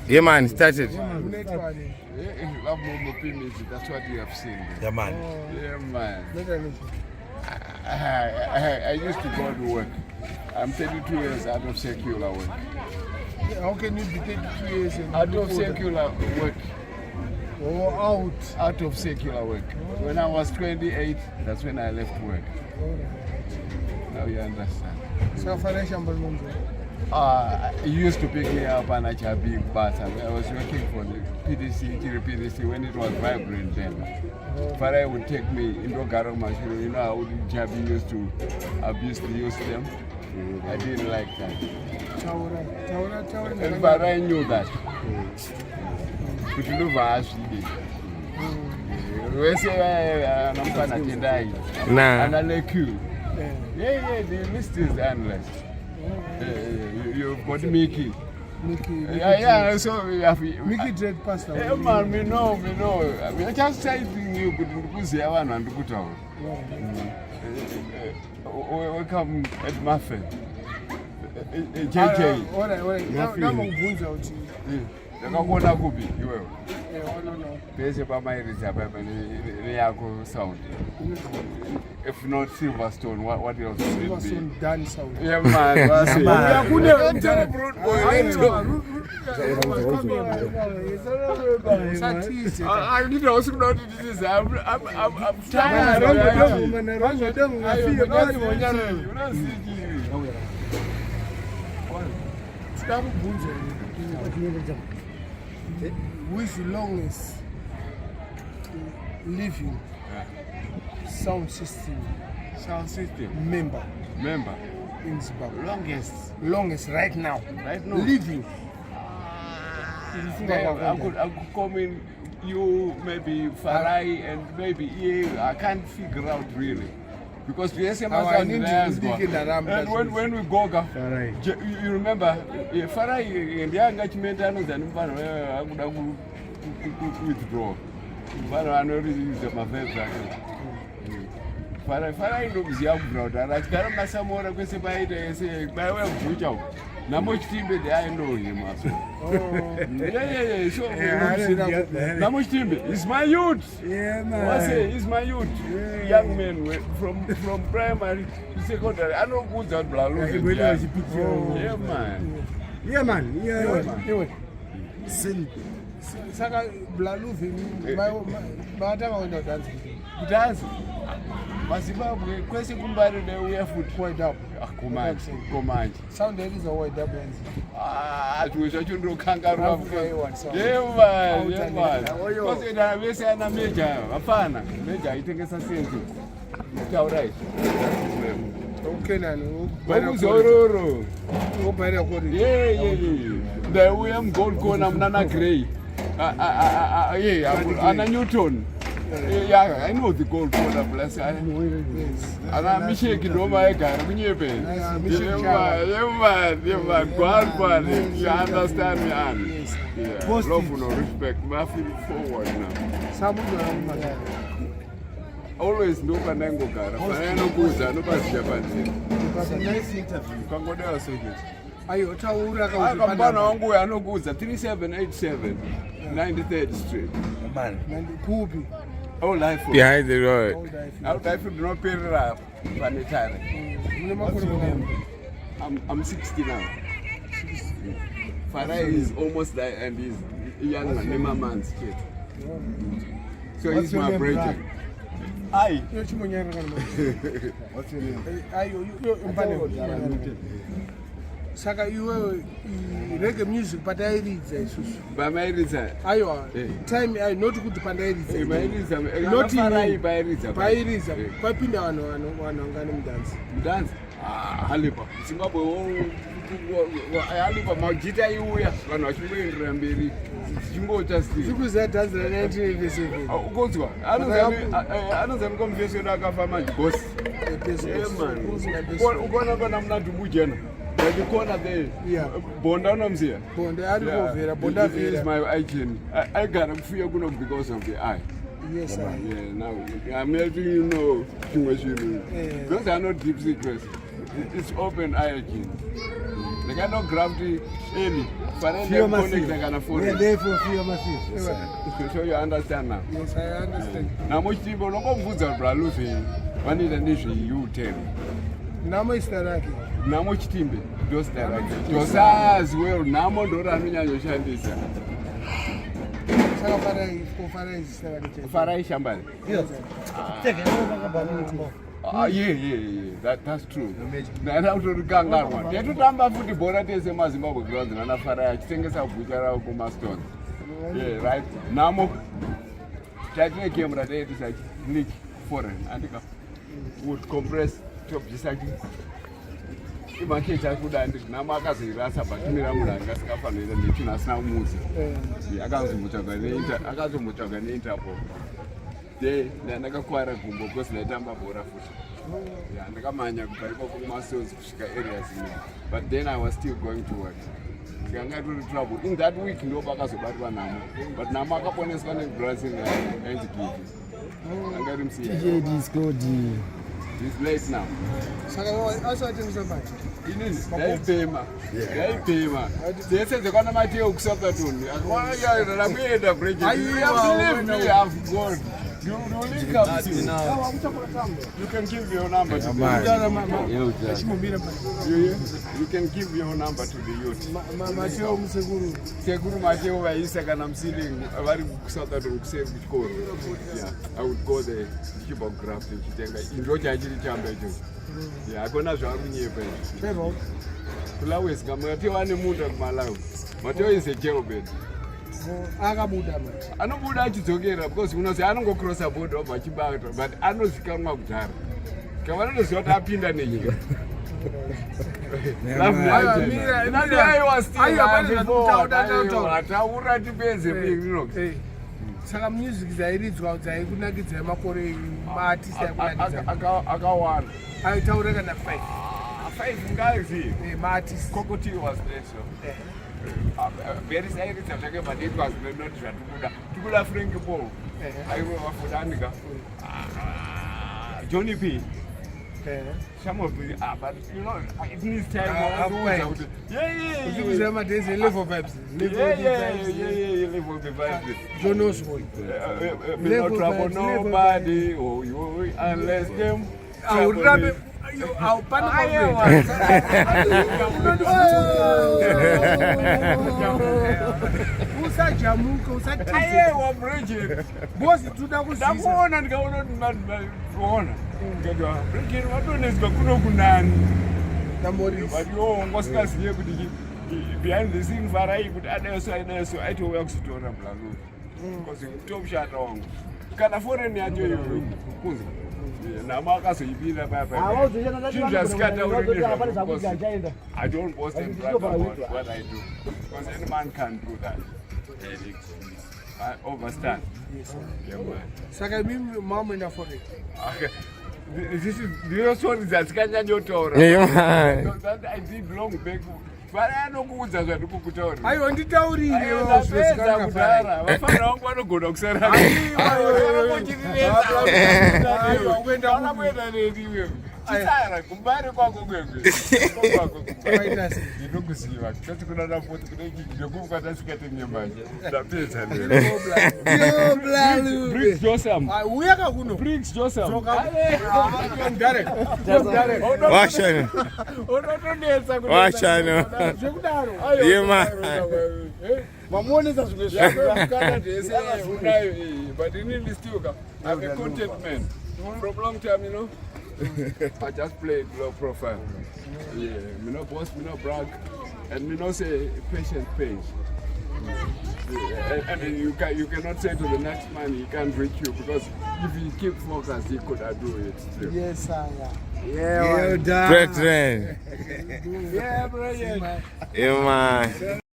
Yeah, man, started. That's what you have seen. Yeah, man. Yeah, man. I used to go to work. I'm 32 years out of secular work. How can you be 32 years out of secular work? Oh, out of secular work. When I was 28, that's when I left work. Now you understand. So financial he used to pick me up and I had a big bus. I was working for the PDC when it was vibrant then. Father would take me into Garo machine. You know how the Jabi used to abuse the youth them. I didn't like that. And Father knew that. But Luvhe actually we say I'm going to die. And I like you. Yeah, the list is endless. You've got Mickey. Yeah, so we have Mickey Dread Pastor. Yeah, man, me know. I mean, I just say you could see one and put out. Welcome at Muffin. JJ. Ndakakona kupi iwewe pese pamairiza payako sound if not Silverstone what else Silverstone Dancehall. Yeah man I need also know this is I'm tired Who is the longest living sound system member in Zimbabwe? Longest right now. Living. I could come in you maybe Farai and maybe I can't figure out really. Because the SMS and when we go Gaffa, you remember Farai and the young Chimentano and I would withdraw. But I know this is my favorite. Farai looks young brother. I got my some more by way of Gweja. Now much team I know him also. Yeah. So now much team it's my youth. Yeah, man. I say it's my youth. Young men from primary to secondary. I know good that blah. Yeah, man. Saka Luvhe, my dance. Zimbabwe, kwese kumbari the way food quite up. Command. Sound there is a wide up. Tuweza chundo kangaroo. Yeah, man. Because in a way say na major, hapana. Major itengesa sense. All right. Okay, nani. Bakuzororo. Yeah. The way I'm gold corner mnana gray. Ana Newton. Yeah, I know the gold corner bless. And I'm shaking over my guy. Yeah, man. Go you understand me, Anne? Yeah. Love no respect. I feel forward now. Always no Panango car. I know Kuda, no Japan. It was a nice interview. You can go there and say it. Ayo, Taura, I know Kuda, 3787, 93rd Street. Man, Kubi. All life behind the road. All life do not pay rap. I'm 60 now. Farai is almost there and he's young and Nema man's kid. So he's my brother. Hi. What's your name? Saka you reggae music, but I read this. By my reason. Time I not good to Pandai. Not by reason. Papina one dance. Dance? Halipa. Zimbabwe. Halipa. Ajita you are one of you in Rambiri. Jimbo just. You could say that's the 1987. Go to her. I don't know confession like a farmer. Boss. I'm not to Bujana. The corner there. Yeah. Bonda namzia. Bonda is my eye. I got a fear because of the eye. Yes, sir. Yeah, now I'm helping you know too much. Those are not deep secrets. It's open eye again. They cannot grab the early. But then they connect, they can afford it. Therefore, fear massive. So you understand now? Yes, I understand. Now, much people don't come with Luvhe. One need an issue, you tell. Namo is Taraki. Now, much timber, those Taraki. Those as well, Namo, Doramina, Yoshandisa. Farai Shambal. Yes. Take it over. Yeah. That's true. Now, how to Ganga one. They do Tamba for the Borate Zimbabwe grounds and Farai, Tengasa Bujara Maston. Yeah, right. Namo. Taking camera there is like leak foreign and would compress top just like Imaketa Kuda and Namaka Rasa, but Miramura Gaskafan and the Tunas now moves. I got to Mutagan Interpol. They never quite a gumbo because they dump up water foot. Yeah, and the Gamania Masters areas. But then I was still going to work. I got into trouble. In that week, no Bakas about one now. But Namaka Pon is going to Brazil and I got him see. This good. It's late now. Also, I think so much. They pay me. They said they're going to make you accept that one. Why are you breaking? I have gone. You can give your number to the youth. You can give your number to the youth. I would go there, keep on grafting. Yeah, I'm going to show you. Flowers come. Mateo is a jailbird. I don't Buddha to together because you know, I don't go cross the border but I know she come up there. Come on, it's not happy in the name. I was still Saka music zairi I couldn't get them up for a artist. I got one. I told her that 5 guys. Martis Cocotti was there, so. Very serious, but it was not Kuda Frank Ball. I will for Danica. Johnny P. Some of the but you know, it needs time. Yeah. There's a level of vibes. Level of vibes. Jonas boy. No trouble, nobody. Unless them. I'll behind the scene, Varai, but others I know, so I to work to Dora Blue. Because you top shot on. Can afford any idea. Now, Marcus, you be there by I don't post and brag about what I do. Because any man can do that. I understand. Saka mom in the for it. This is the one that's Kanya Tora. That I did long back. But I know who's a good Kutora. I want to tell you. I found one to go to Oxera. Tyre, combine the Congo. You look see you. Just another photo to make you go for that's getting your mind. Briggs Joseph. We are going to Briggs Joseph. Watch yeah, man. But in this too, I'm a content man. For a long time, you know. I just played low profile. Yeah, me no boss, me no brag, and me no say patient pays. Yeah, and you cannot say to the next man he can't reach you because if you keep focused, he could do it still. Yes, sir. Bredren. Yeah, bro. Yeah, man.